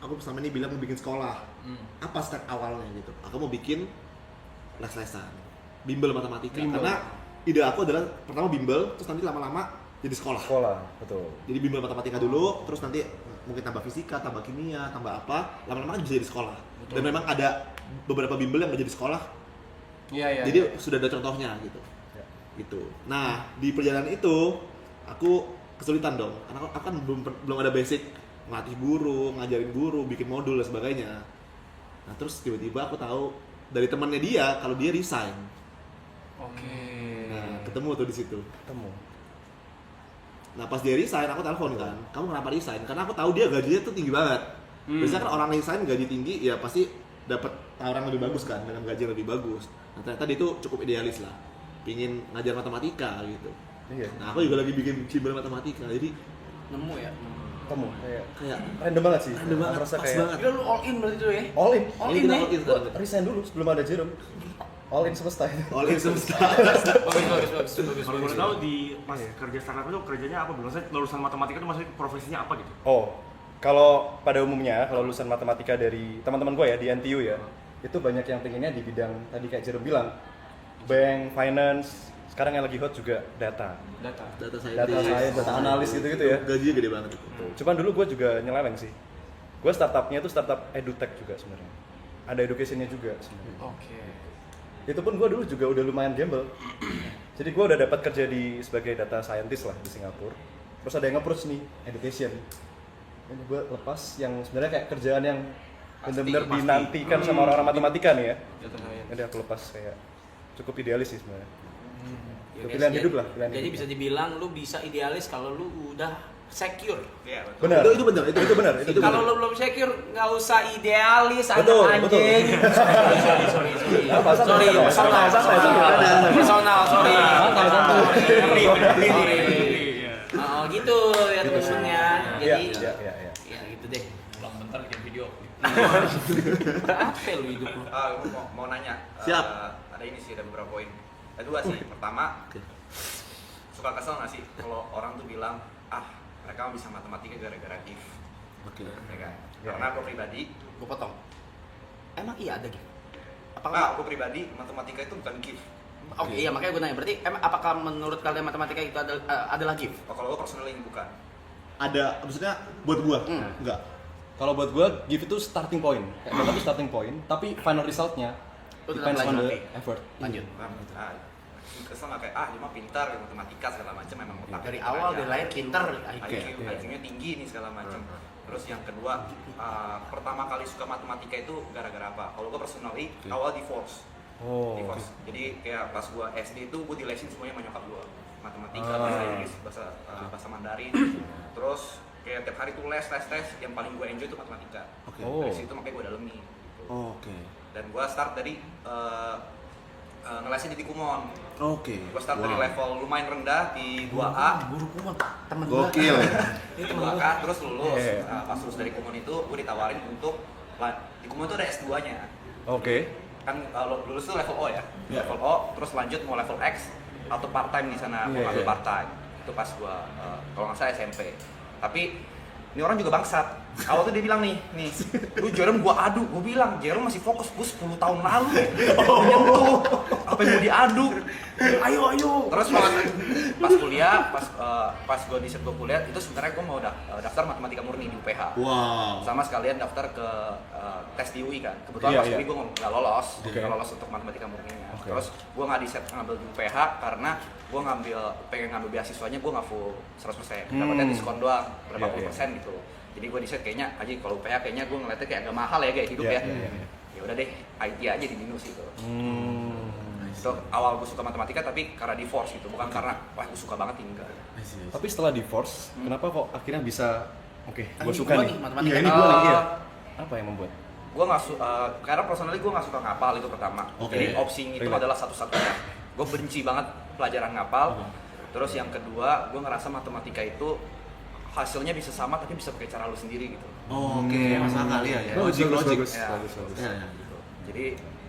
Aku selama ini bilang mau bikin sekolah. Apa step awalnya gitu? Aku mau bikin les-lesan, bimbel matematika. Karena ide aku adalah pertama bimbel, terus nanti lama-lama jadi sekolah. Sekolah, betul. Jadi bimbel matematika dulu, terus nanti mungkin tambah fisika, tambah kimia, tambah apa, lama-lama kan bisa jadi sekolah. Dan memang ada beberapa bimbel yang menjadi sekolah. Iya. Jadi sudah ada contohnya gitu. Gitu. Nah, di perjalanan itu aku kesulitan dong. Karena aku kan belum ada basic ngelatih guru, ngajarin guru, bikin modul dan sebagainya. Nah, terus tiba-tiba aku tahu dari temannya dia kalau dia resign. Oke. Nah, ketemu tuh di situ. Ketemu. Nah, pas dia resign aku telepon kan, kamu kenapa resign? Karena aku tahu dia gajinya tuh tinggi banget. Biasanya kan orang resign gaji tinggi ya pasti dapat tawaran lebih bagus kan dengan gaji yang lebih bagus. Nah, ternyata dia tuh cukup idealis lah. Pingin ngajar matematika gitu. Iya. Nah, aku juga lagi bikin bimbel matematika. Jadi Nemu ya. ketemu kayak random banget sih. Random banget, Merasa pas kayak banget. Gila lu all in berarti tuh ya? all in. All in nih. Gua resign dulu sebelum ada Jerome. All in semesta. All in semesta. Bagus. Kalau boleh tahu di pas kerja startup itu kerjanya apa? Maksudnya lulusan matematika itu maksudnya profesinya apa gitu? Oh, kalau pada umumnya kalau lulusan matematika dari teman-teman gue ya di NTU ya, itu banyak yang pengennya di bidang tadi kayak Jerome bilang, bank, finance, sekarang yang lagi hot juga data science, data analis gitu-gitu ya. Gajinya gede banget. Cuman dulu gue juga nyeleweng sih. Gue startupnya tuh startup edutech juga sebenarnya. Ada educationnya juga sebenarnya. Oke. Itu pun gue dulu juga udah lumayan gamble. Jadi gue udah dapat kerja sebagai data scientist lah di Singapura. Terus ada yang nge-approach nih, education. Ini gue lepas yang sebenarnya kayak kerjaan yang benar-benar dinantikan sama orang-orang matematika nih ya. Jadi aku lepas kayak cukup idealis sih sebenarnya. Ya, Pilihan guys, hidup lah. Pilihan jadi hidup. bisa dibilang lu bisa idealis kalau lu udah secure. Iya, betul. Benar. Itu benar, itu benar. Itu Kalau benar. lu belum secure, nggak usah idealis, Betul, anak betul. anjing. Sorry. Apa, santai, Sorry, santai, personal, santai. personal, sorry. Santai. Oh gitu ya temennya. Jadi, Iya. ya gitu deh. Pulang bentar bikin video. Apa lu hidup lu? Gue mau nanya. Siap. Ada ini sih, ada beberapa poin. Ada dua sih. Pertama, suka kesel nggak sih kalau orang tuh bilang, mereka bisa matematika gara-gara GIF. Oke. Ya kan? Karena gue pribadi, Gue potong. Emang iya ada gitu? gue pribadi matematika itu bukan GIF. Oke, iya makanya gue nanya. Berarti apakah menurut kalian matematika itu adalah gift? Kalau gue personally bukan. Ada, maksudnya buat gua enggak. Kalau buat gue, give itu starting point. Kayak data itu starting point, tapi final resultnya Lu tetap depends on belajar. the effort. Lanjut. Nah, kesel nggak kayak dia mah pintar kayak matematika segala macam memang otak Dari awal dari lahir pinter. IQ-nya tinggi nih segala macam. Terus yang kedua, pertama kali suka matematika itu gara-gara apa? Kalau gue personally awal divorce. Oh. Divorce. Jadi kayak pas gue SD itu gue dilesin semuanya sama nyokap gue. Matematika, bahasa Inggris, bahasa Mandarin. Terus kayak tiap hari tuh les, yang paling gue enjoy itu matematika. Dari situ makanya gue dalemi. Gitu. Oke. Dan gue start dari ngelesin di Kumon. Oke. Gue start dari level lumayan rendah di 2A. Guru kumon, temen Gokil. Di 2A terus lulus. Pas lulus dari Kumon itu gue ditawarin untuk di Kumon itu ada S2-nya. Oke. Kan lulus tuh level O ya. Level O terus lanjut mau level X atau part time di sana, mau ambil part time. Itu pas gue kalau nggak salah SMP. Tapi ini orang juga bangsat. Awal tuh dia bilang nih, lu Jerome gua adu. Gua bilang, Jerome masih fokus, gua 10 tahun lalu nyentuh. Apa yang mau diadu? Ayo. Terus pas kuliah, pas gua di gua kuliah, itu sebenarnya gua mau daftar matematika murni di UPH. Wow. Sama sekalian daftar ke tes di UI kan. Kebetulan pas UI gua nggak lolos, nggak lolos untuk matematika murninya. Terus gua nggak ngambil di UPH karena gua pengen ngambil beasiswanya, gua nggak full 100%. Dapatnya diskon doang, berapa puluh persen gitu. Jadi gue decide kayaknya aja kalau UPH kayaknya gue ngeliatnya kayak agak mahal ya kayak hidup ya. Ya udah deh, IT aja di Binus itu. So, awal gue suka matematika tapi karena divorce gitu, bukan karena wah gue suka banget enggak. Tapi setelah divorce, kenapa kok akhirnya bisa gue suka nih? matematika. Iya, ini gue lagi ya. Apa yang membuat? Gue nggak karena personally gue nggak suka ngapal itu pertama. Jadi opsi itu adalah satu-satunya. Gue benci banget pelajaran ngapal. Terus yang kedua, gue ngerasa matematika itu hasilnya bisa sama tapi bisa pakai cara lu sendiri gitu. Oke, masuk akal ya. Bagus. Ya, gitu. Jadi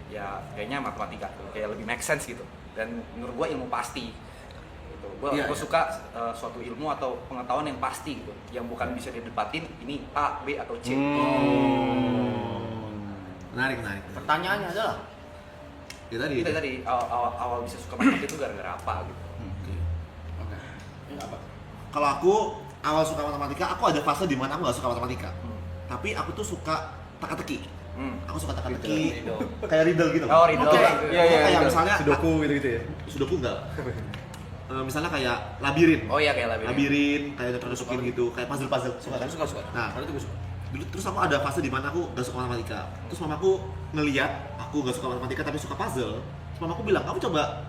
ya kayaknya matematika kayak lebih make sense gitu. Dan menurut gua ilmu pasti. Gitu. Gua suka suatu ilmu atau pengetahuan yang pasti gitu, yang bukan bisa didebatin ini A, B atau C. Menarik. Pertanyaannya adalah Ya tadi. Itu tadi awal bisa suka matematika itu gara-gara apa gitu. Kalau aku awal suka matematika, aku ada fase di mana aku nggak suka matematika. Tapi aku tuh suka teka-teki. Aku suka teka-teki, kayak riddle gitu. Oh, riddle. Iya. Kayak misalnya Sudoku gitu ya. Sudoku enggak. Misalnya kayak labirin. Oh iya kayak labirin. Labirin, kayak nutupin gitu, kayak puzzle. Suka kan? suka. Nah, Kalau itu gue suka. dulu terus aku ada fase di mana aku gak suka matematika. Terus mamaku ngeliat aku gak suka matematika tapi suka puzzle. Terus mamaku bilang, kamu coba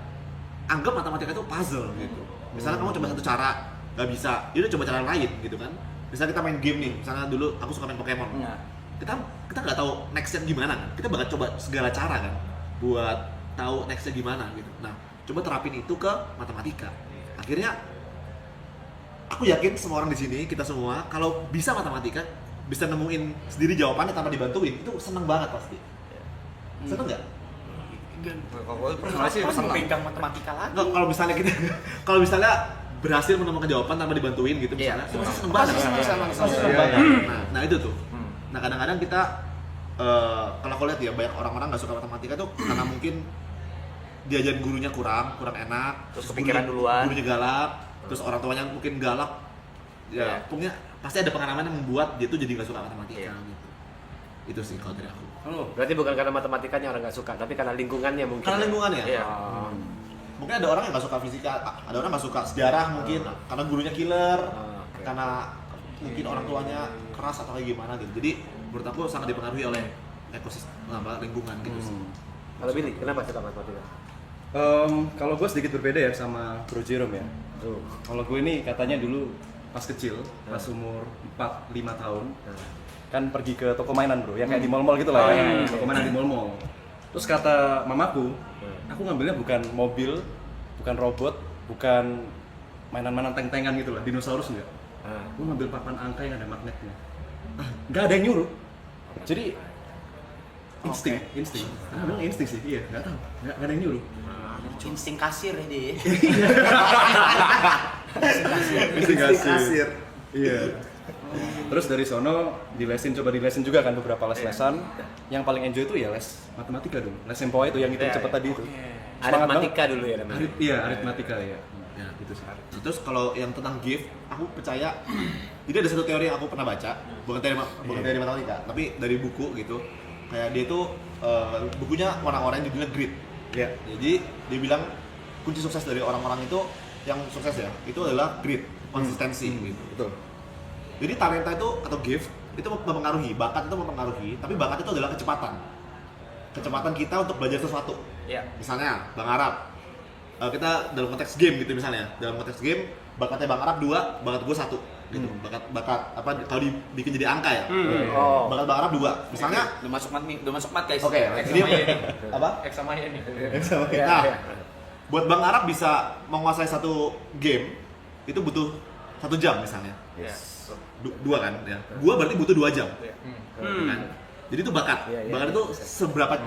anggap matematika itu puzzle gitu. Misalnya kamu coba satu cara, gak bisa, yaudah coba cara lain gitu kan. Misalnya kita main game nih, misalnya dulu aku suka main Pokemon. Kita nggak tahu nextnya gimana kan. Kita bakal coba segala cara kan buat tahu nextnya gimana gitu. Nah, coba terapin itu ke matematika. Akhirnya aku yakin semua orang di sini, kita semua, kalau bisa matematika, bisa nemuin sendiri jawabannya tanpa dibantuin, itu seneng banget pasti. Seneng nggak? Kalau personal sih seneng. pegang matematika lagi. Nggak, kalau misalnya berhasil menemukan jawaban tanpa dibantuin gitu misalnya, itu pasti seneng banget. Pasti seneng banget. Nah itu tuh. Nah kadang-kadang kita kalau aku lihat ya banyak orang-orang nggak suka matematika tuh karena mungkin diajarin gurunya kurang enak, Terus kepikiran duluan. gurunya galak, terus orang tuanya mungkin galak, ya pokoknya pasti ada pengalaman yang membuat dia tuh jadi nggak suka matematika gitu. Itu sih kalau dari aku. Berarti bukan karena matematikanya orang nggak suka, tapi karena lingkungannya mungkin. Karena lingkungannya. Iya. Mungkin ada orang yang nggak suka fisika, ada orang nggak suka sejarah mungkin, karena gurunya killer, Oke. karena mungkin orang tuanya keras atau kayak gimana gitu. Jadi menurut aku sangat dipengaruhi oleh ekosistem lingkungan gitu sih. Kalau Billy, kenapa suka matematika? Kalau gue sedikit berbeda ya sama Bro Jerome ya. Kalau gue ini katanya dulu pas kecil, pas umur 4-5 tahun, kan pergi ke toko mainan bro, yang kayak di mall-mall gitu lah ya, toko mainan di mall-mall. Terus kata mamaku, aku ngambilnya bukan mobil, bukan robot, bukan mainan-mainan tank-tankan gitu lah, dinosaurus enggak. Aku ngambil papan angka yang ada magnetnya. Nggak ada yang nyuruh. Jadi insting. Aku bilang insting sih, iya, nggak tahu, nggak ada yang nyuruh. Insting kasir ya dia. Insting kasir. Iya. Terus dari sono coba dilesin juga kan beberapa les-lesan. Yang paling enjoy itu ya les matematika dulu. Les Sempoa itu yang hitung cepet tadi itu. Aritmatika dulu ya namanya. Iya, aritmatika ya. Ya, gitu sih. Terus kalau yang tentang gift, aku percaya jadi ada satu teori yang aku pernah baca, bukan teori matematika, tapi dari buku gitu. Kayak dia tuh bukunya warna-warni judulnya Grit. Ya. Jadi dia bilang kunci sukses dari orang-orang itu yang sukses ya, itu adalah grit, konsistensi gitu. Betul. Jadi talenta itu atau gift itu mempengaruhi, bakat itu mempengaruhi, tapi bakat itu adalah kecepatan. Kecepatan kita untuk belajar sesuatu. Iya. Misalnya Bang Arab, kita dalam konteks game gitu misalnya, dalam konteks game bakatnya Bang Arab 2, bakat gue 1 gitu. Bakat apa kalau dibikin jadi angka ya. Bakat Bang Arab 2. Misalnya Udah masuk mat guys. oke, Jadi apa? X sama Y nih. Nah, buat Bang Arab bisa menguasai satu game itu butuh 1 jam misalnya. Dua kan ya. Gua berarti butuh 2 jam. Kan? Jadi itu bakat. Bakat itu seberapa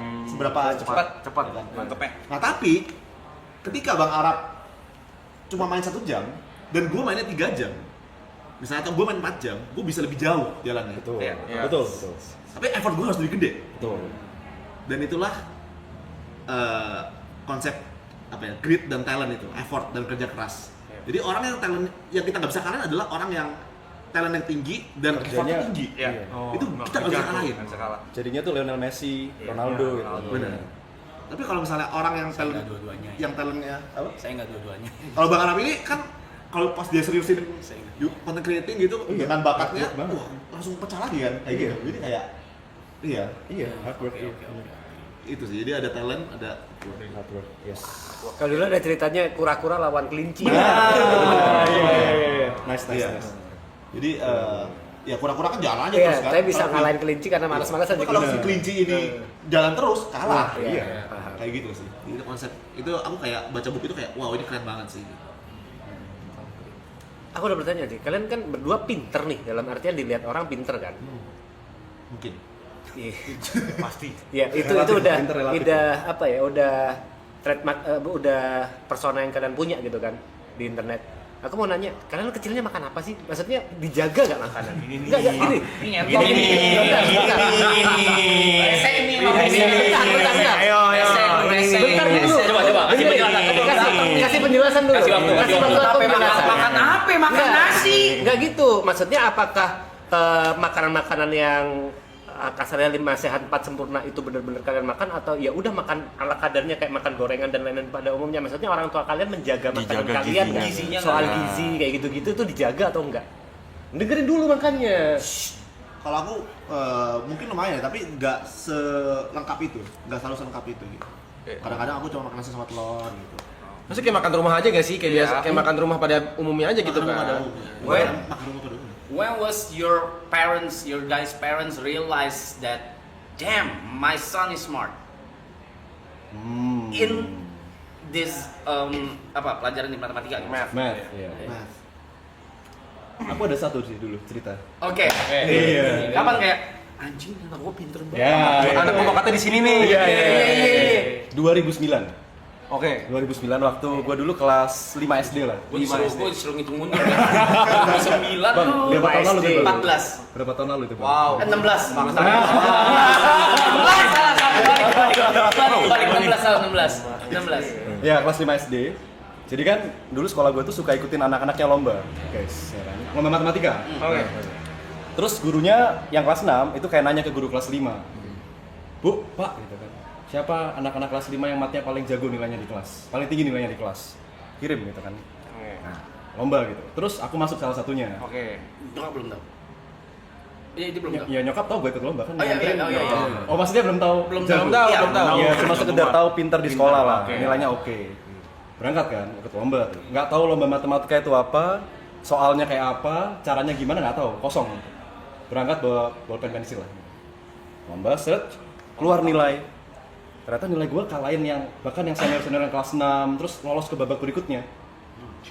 cepat kan? Mantepnya. Nah, tapi ketika Bang Arab cuma main 1 jam dan gua mainnya 3 jam. Misalnya atau gua main 4 jam, gua bisa lebih jauh jalannya. Betul. Iya. Betul. Tapi effort gua harus lebih gede. Betul. Dan itulah konsep apa ya, grit dan talent itu, effort dan kerja keras. Jadi orang yang talent yang kita nggak bisa kalahin adalah orang yang talent yang tinggi dan effortnya tinggi. Iya. Itu kita nggak bisa kalahin. Nggak bisa kalah. Jadinya tuh Lionel Messi, Ronaldo gitu. Benar. Tapi kalau misalnya orang yang Saya talent, nggak dua-duanya. yang talentnya apa? Saya nggak dua-duanya. Kalau Bang Arab ini kan kalau pas dia seriusin content creating gitu dengan bakatnya, wah langsung pecah lagi kan kayak gitu. Jadi kayak Iya, hard work. itu sih. Jadi ada talent, ada Hard work. Yes. Kalau dulu ada ceritanya kura-kura lawan kelinci. Iya. Nice. Iya. Jadi ya kura-kura kan jalan aja Iya, terus kan. tapi bisa Kalau ngalahin kelinci karena malas-malasan Tapi juga. kalau si kelinci ini jalan terus kalah. Iya. Kayak gitu sih. Itu konsep. Itu aku kayak baca buku itu kayak wow ini keren banget sih. Aku udah bertanya nih, kalian kan berdua pinter nih, dalam artian dilihat orang pinter kan? Mungkin. Iya. Pasti. Ya, itu Relatif, udah pinter relatif. apa ya? Udah trademark, udah persona yang kalian punya gitu kan di internet. Aku mau nanya, kalian kecilnya makan apa sih? Maksudnya dijaga gak makanan? Enggak, gini. Bentar dulu. Coba, kasih penjelasan. Kasih penjelasan dulu. Kasih waktu aku apa? penjelasan. Makan apa? Makan nasi. Enggak gitu. Maksudnya apakah makanan-makanan yang kasarnya 5 sehat 4 sempurna itu benar-benar kalian makan atau ya udah makan ala kadarnya kayak makan gorengan dan lain-lain pada umumnya? Maksudnya orang tua kalian menjaga makanan kalian nggak? gizinya Soal nggak? gizi kayak gitu-gitu tuh dijaga atau enggak? Dengerin dulu makanya. Kalau aku mungkin lumayan tapi nggak selengkap itu, nggak selalu selengkap itu gitu. Kadang-kadang aku cuma makan nasi sama telur gitu. Maksudnya kayak makan rumah aja gak sih? Kayak biasa, kayak makan rumah pada umumnya aja gitu Makan rumah kan? pada umumnya. Makan rumah pada umumnya. When was your guys' parents realize that, damn, my son is smart? In this pelajaran di matematika, Math. Iya. Math. Aku ada satu sih dulu cerita. Oke. Iya. Kapan kayak anjing anak gua pinter banget. Ya. Anak pokoknya di sini nih. Iya. 2009. Oke. 2009 waktu gua dulu kelas 5 SD lah. Gua disuruh ngitung mundur. 9 Bang, berapa tahun lalu tuh? Bang? 14. Berapa tahun lalu itu, Bang? Wow. 16. Bangsa. Balik 16. Ya, kelas 5 SD. Jadi kan dulu sekolah gue tuh suka ikutin anak-anaknya lomba, guys. Ya kan? Lomba matematika. Oke. Terus gurunya yang kelas 6 itu kayak nanya ke guru kelas 5. Bu, Pak, gitu kan. Siapa anak-anak kelas 5 yang matnya paling jago nilainya di kelas? Paling tinggi nilainya di kelas? Kirim gitu kan. Nah, lomba gitu. Terus aku masuk salah satunya. Oke. Nyokap belum tahu. Iya, itu belum tahu. Ya nyokap tahu gue ikut lomba kan. Oh, iya, iya, iya, iya. Oh, maksudnya belum tahu. Belum jago. tahu. Iya, belum tahu. Iya, cuma sekedar tahu pintar di sekolah lah. Oke. Nilainya oke. Berangkat kan, ikut lomba tuh. Nggak tahu lomba matematika itu apa, soalnya kayak apa, caranya gimana nggak tahu, kosong. Berangkat bawa bolpen pensil lah. Lomba, set, keluar nilai. Ternyata nilai gue kalahin yang bahkan yang senior-senior yang kelas 6, terus lolos ke babak berikutnya.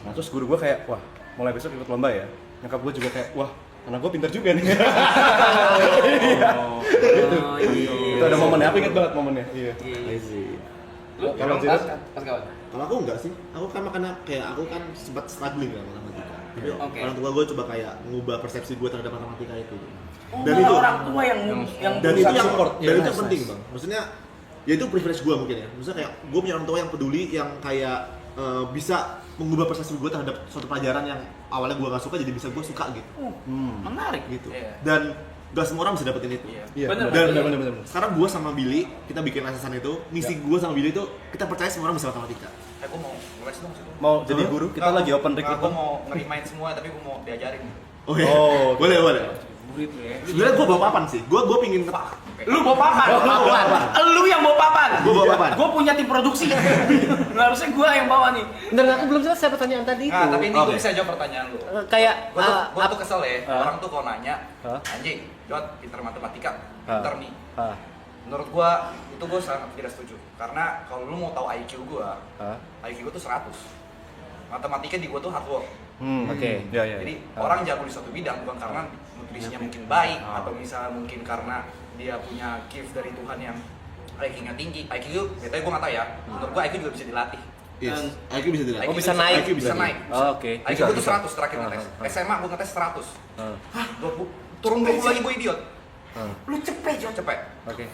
Nah terus guru gue kayak, wah mulai besok ikut lomba ya. Nyokap gue juga kayak, wah anak gue pintar juga nih. Itu ada momennya, aku inget banget momennya. Iya. Lu Kalau pas Jiros? pas kawan. Kalau aku enggak sih, aku kan makanya kayak aku kan sempat struggling dengan matematika. Tapi Oke. orang tua gue coba kayak ngubah persepsi gue terhadap matematika itu. Oh, Dan itu orang tua yang dan itu yang support. dan itu Yes, yang penting bang. Maksudnya ya itu privilege gue mungkin ya. Maksudnya kayak gue punya orang tua yang peduli, yang kayak bisa mengubah persepsi gue terhadap suatu pelajaran yang awalnya gue gak suka jadi bisa gue suka gitu. menarik Gitu. Iya. Dan gak semua orang bisa dapetin itu. Iya, Bener, Dan sekarang gue sama Billy, kita bikin asesmen itu, misi gue sama Billy itu kita percaya semua orang bisa matematika. Aku mau ngeles dong situ. Mau jadi guru, kita lagi open Aku recruitment. mau nge-remind semua tapi aku mau diajarin. Oh iya. Oh, boleh boleh. Murid lu ya. Sebenarnya gue bawa papan sih. Gue pingin lu bawa papan. Lu yang bawa papan. Gue bawa papan. Gua punya tim produksi. Harusnya gua yang bawa nih. Dan aku belum selesai pertanyaan tadi itu. Nah, tapi ini Oke. gue bisa jawab pertanyaan lu. Kayak Gua tuh kesel ya, orang tuh kalau nanya, Hah? anjing, Jod, pinter matematika, pinter nih. ah, Menurut gua, itu gua sangat tidak setuju. Karena kalau lu mau tahu IQ gua, ah, IQ gua tuh 100. Matematika di gua tuh hard work. oke. Ya, ya. Jadi orang jago di suatu bidang bukan karena nutrisinya mungkin baik atau misalnya mungkin karena dia punya gift dari Tuhan yang IQ-nya tinggi. IQ itu, biasanya gua nggak tahu ya. Menurut gua IQ juga bisa dilatih. Yes. IQ bisa dilihat. Oh, bisa naik. IQ bisa naik. Oh, oke. IQ gua tuh 100 terakhir ngetes. SMA gua ngetes 100. Hah? 20. Turun 20 lagi gua idiot. Lu cepet, Jod. Cepet. Oke.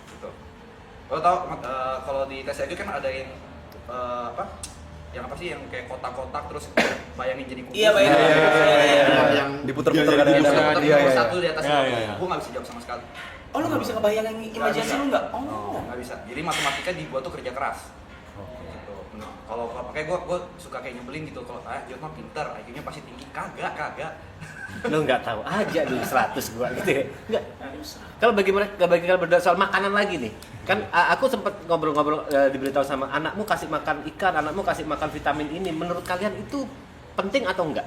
Gitu. Lo tau kalau di tes IQ kan ada yang apa? Yang apa sih yang kayak kotak-kotak terus bayangin jadi kubus. Iya, bayangin. Yang Diputer-puter dia- kadang-kadang. Diputer-puter Iya, iya, satu di atas Iya, iya, iya. gua nggak bisa jawab sama sekali. Oh, lu nggak bisa ngebayangin imajinasi lu nggak? Oh. Nggak bisa. Jadi matematika di gua tuh kerja keras. Gitu. Nah, kalau pakai gua suka kayak nyebelin gitu kalau Jod mah pinter, IQ-nya pasti tinggi. Kagak. Lu nggak tahu aja dulu 100 gua gitu ya. Enggak. Kalau bagi kalian berdua soal makanan lagi nih. Kan aku sempat ngobrol-ngobrol diberitahu sama anakmu kasih makan ikan, anakmu kasih makan vitamin ini. Menurut kalian itu penting atau enggak?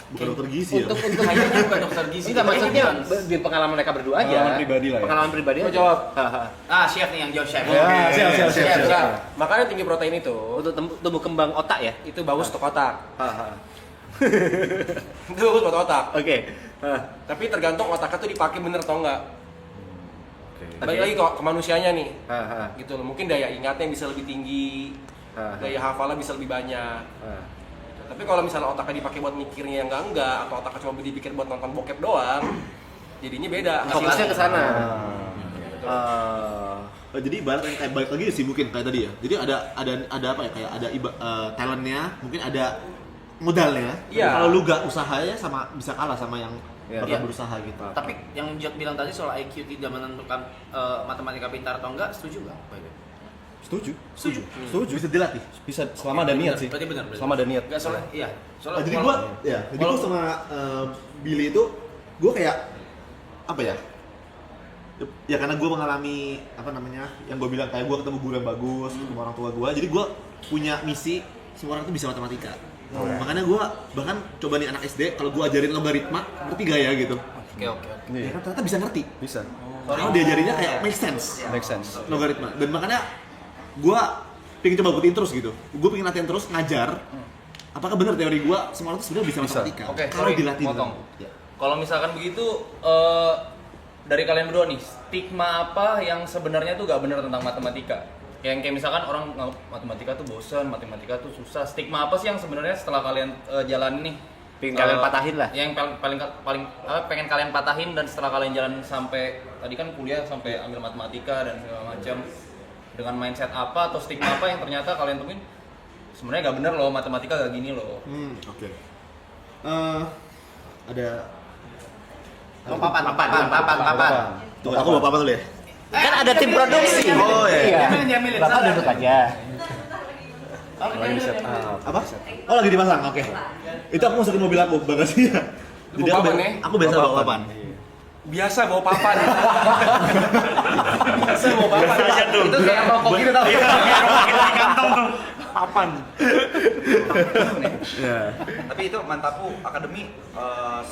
bukan dokter gizi ya. Untuk Kayaknya bukan dokter gizi. enggak maksudnya di pengalaman mereka berdua aja. Pengalaman pribadi lah ya. Pengalaman pribadi Gua aja. jawab. Haha. Ah, chef nih yang jawab chef. Ya, siap. Makanya tinggi protein itu Untuk tumbuh kembang otak ya. itu bagus untuk otak. Haha. Itu bagus buat otak. Oke. Hah. Tapi tergantung otaknya tuh dipakai bener atau enggak. Balik Oke. lagi ke manusianya nih. Haha. Gitu loh. Mungkin daya ingatnya bisa lebih tinggi, Haha. daya hafalnya bisa lebih banyak. Haha. Tapi kalau misalnya otaknya dipakai buat mikirnya yang enggak atau otaknya cuma dipikir buat nonton bokep doang, jadinya beda. Fokusnya ke sana. Jadi ibarat yang kayak balik lagi sih mungkin kayak tadi ya. Jadi ada apa ya kayak ada talentnya, mungkin ada modalnya. Iya. Kalau lu gak usahanya sama bisa kalah sama yang Iya. pernah Iya. berusaha gitu. Tapi yang Jod bilang tadi soal IQ tidak menentukan matematika pintar atau enggak, setuju nggak? Setuju. Setuju. Setuju. Bisa dilatih. Bisa selama ada niat sih. Berarti benar. Selama ada niat. Enggak soalnya, iya. Soalnya Jadi kalau- gua sama Billy itu gua kayak apa ya? Ya karena gua mengalami apa namanya? Yang gua bilang kayak gua ketemu guru yang bagus, ketemu orang tua gua. Jadi gua punya misi semua orang tuh bisa matematika. Makanya gua bahkan coba nih anak SD kalau gua ajarin logaritma ngerti gak ya gitu. Oke. Ya kan ternyata bisa ngerti. Bisa. Karena diajarinnya kayak make sense Make sense. logaritma. Dan makanya gua pengen coba buktiin terus gitu. Gua pengen latihan terus ngajar apakah benar teori gua semua orang tuh sebenarnya bisa matematika? Oke, Kalau sorry, dilatih potong. benar. Ya. Kalau misalkan begitu, dari kalian berdua nih, stigma apa yang sebenarnya tuh gak benar tentang matematika? Yang kayak misalkan orang nganggap matematika tuh bosen, matematika tuh susah. Stigma apa sih yang sebenarnya setelah kalian jalanin nih? Pengen kalian patahin lah. Yang paling pengen kalian patahin dan setelah kalian jalan sampai tadi kan kuliah sampai ambil matematika dan segala macam, dengan mindset apa atau stigma apa yang ternyata kalian temuin sebenarnya gak bener loh, matematika gak gini loh. Oke. Ada Papan. tuh aku bawa apa dulu ya? Kan ada tim produksi. Oh iya. Nyamilin, Bapak duduk aja. Lagi set up. Apa? Oh lagi dipasang, oke. Itu aku masukin mobil aku, bagasinya. Jadi Bawa aku, papan ya? aku biasa bawa papan. Biasa bawa papan. Biasa bawa papan. Biasa aja tuh. Itu kayak rokok gitu tau. Iya, kayak rokok kita di kantong tuh. Papan. Ya. Tapi itu Mantapu Akademi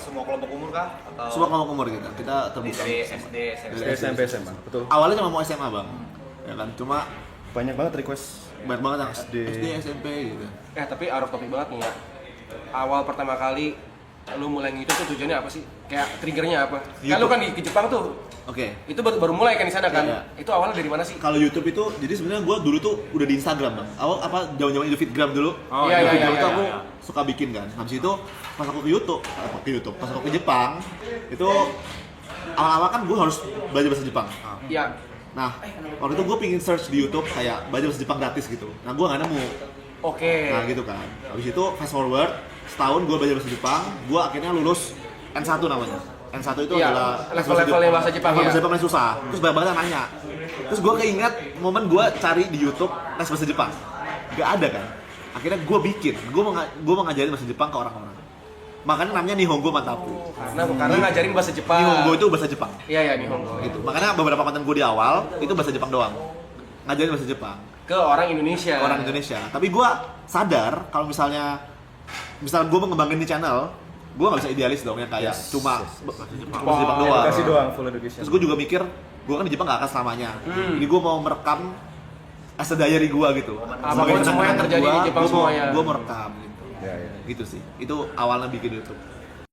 semua kelompok umur kah? Atau Semua kelompok umur kita terbuka. SD, SMP. SMP SMA, betul. Awalnya cuma mau SMA bang, ya kan. Cuma Banyak banget request banyak banget yang SD. SD, SMP gitu. Tapi out of topic banget nih ya. Awal pertama kali lu mulai gitu tuh tujuannya apa sih? Kayak triggernya apa? Kan lu kan ke Jepang tuh. Oke. Itu baru mulai kan di sana kan? Iya. Itu awalnya dari mana sih? Kalau YouTube itu, jadi sebenarnya gue dulu tuh udah di Instagram bang. Awal apa zaman Indofitgram dulu. Oh, iya, Indofitgram iya, itu iya, aku iya. suka bikin kan. Habis itu pas aku ke YouTube, pas aku ke Jepang, itu awal-awal kan gue harus belajar bahasa Jepang. Iya. Nah, waktu itu gue pingin search di YouTube kayak belajar bahasa Jepang gratis gitu. Nah, gue nggak nemu. Oke. Nah, gitu kan. Habis itu fast forward, setahun gue belajar bahasa Jepang, gue akhirnya lulus N1 namanya. N1 itu Iya, adalah level-levelnya bahasa Jepang, level ya. bahasa Jepang yang susah. Terus banyak banget yang nanya. Terus gue keinget momen gue cari di YouTube les bahasa Jepang. Gak ada kan. Akhirnya gue bikin. Gue mau ngajarin bahasa Jepang ke orang-orang. Makanya namanya Nihongo Mantapu. Karena ngajarin bahasa Jepang. Nihongo itu bahasa Jepang. Iya, Nihongo. Gitu. Makanya beberapa konten gue di awal itu bahasa Jepang doang. Ngajarin bahasa Jepang Ke orang Indonesia. ke orang Indonesia. Tapi gue sadar kalau misalnya gue mengembangin di channel, gue nggak bisa idealis dong yang kayak cuma bahasa Jepang doang. Edukasi doang, full education. Terus gue juga mikir, gue kan di Jepang gak akan selamanya. Jadi gue mau merekam as a diary gue gitu. Apapun semua yang terjadi di Jepang semuanya. Gue mau rekam gitu. Ya, ya. Gitu sih. Itu awalnya bikin YouTube.